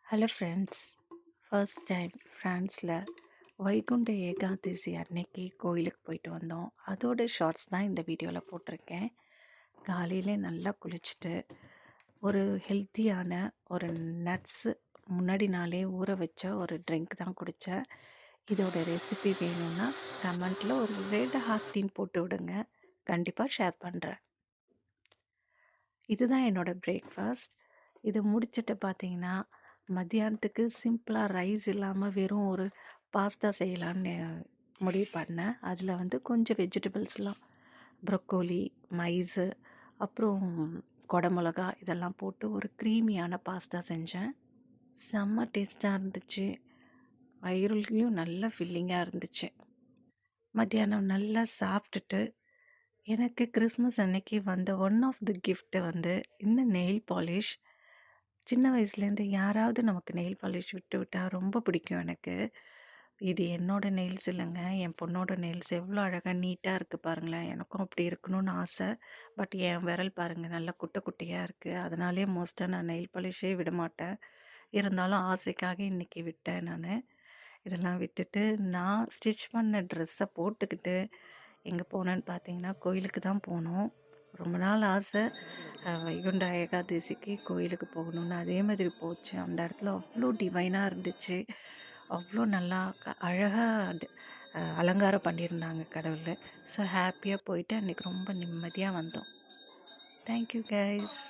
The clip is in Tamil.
Hello friends. ஃபர்ஸ்ட் டைம் ஃப்ரான்ஸில் வைகுண்ட ஏகாதசி அன்னைக்கு கோயிலுக்கு போயிட்டு வந்தோம். அதோட ஷார்ட்ஸ் தான் இந்த வீடியோவில் போட்டிருக்கேன். காலையிலே நல்லா குளிச்சுட்டு ஒரு ஹெல்த்தியான ஒரு நட்ஸு முன்னாடி நாளே ஊற வச்ச ஒரு ட்ரிங்க் தான் குடித்தேன். இதோட ரெசிபி வேணும்னா கமெண்ட்டில் ஒரு ரெட் ஹார்ட்டின் போட்டு விடுங்க, கண்டிப்பாக ஷேர் பண்ணுறேன். இதுதான் என்னோடய பிரேக்ஃபாஸ்ட். இது முடிச்சுட்டு பார்த்தீங்கன்னா மத்தியானத்துக்கு சிம்பிளாக ரைஸ் இல்லாமல் வெறும் ஒரு பாஸ்தா செய்யலான்னு முடிவு பண்ணேன். அதில் வந்து கொஞ்சம் வெஜிடபிள்ஸ்லாம் ப்ரொக்கோலி, மைஸு, அப்புறம் குடமிளகா இதெல்லாம் போட்டு ஒரு க்ரீமியான பாஸ்தா செஞ்சேன். செம்ம டேஸ்ட்டாக இருந்துச்சு. வயிறுலையும் நல்ல ஃபில்லிங்காக இருந்துச்சு. மத்தியானம் நல்லா சாப்பிட்டுட்டு எனக்கு கிறிஸ்மஸ் அன்னைக்கு வந்த ஒன் ஆஃப் தி கிஃப்ட்டு வந்து இந்த நெயில் பாலிஷ். சின்ன வயசுலேருந்து யாராவது நமக்கு நெயில் பாலிஷ் விட்டு விட்டால் ரொம்ப பிடிக்கும் எனக்கு. இது என்னோட நெயில்ஸ் இல்லைங்க, என் பொண்ணோட நெயில்ஸ். எவ்வளோ அழகாக நீட்டாக இருக்குது பாருங்களேன். எனக்கும் அப்படி இருக்கணும்னு ஆசை. பட் என் விரல் பாருங்கள் நல்லா குட்டை குட்டையாக இருக்குது. அதனாலே மோஸ்ட்டாக நான் நெயில் பாலிஷே விட மாட்டேன். இருந்தாலும் ஆசைக்காக இன்றைக்கி விட்டேன் நான். இதெல்லாம் விட்டுட்டு நான் ஸ்டிச் பண்ண ட்ரெஸ்ஸை போட்டுக்கிட்டு எங்கே போனேன்னு பார்த்தீங்கன்னா கோயிலுக்கு தான் போனோம். ரொம்ப நாள் ஆசை வைகுண்ட ஏகாதசிக்கு கோயிலுக்கு போகணுன்னு. அதே மாதிரி போச்சு. அந்த இடத்துல அவ்வளோ டிவைனாக இருந்துச்சு. அவ்வளோ நல்லா அழகாக அலங்காரம் பண்ணியிருந்தாங்க கடவுள். ஸோ ஹாப்பியாக போயிட்டு அன்றைக்கி ரொம்ப நிம்மதியாக வந்தோம். Thank you guys.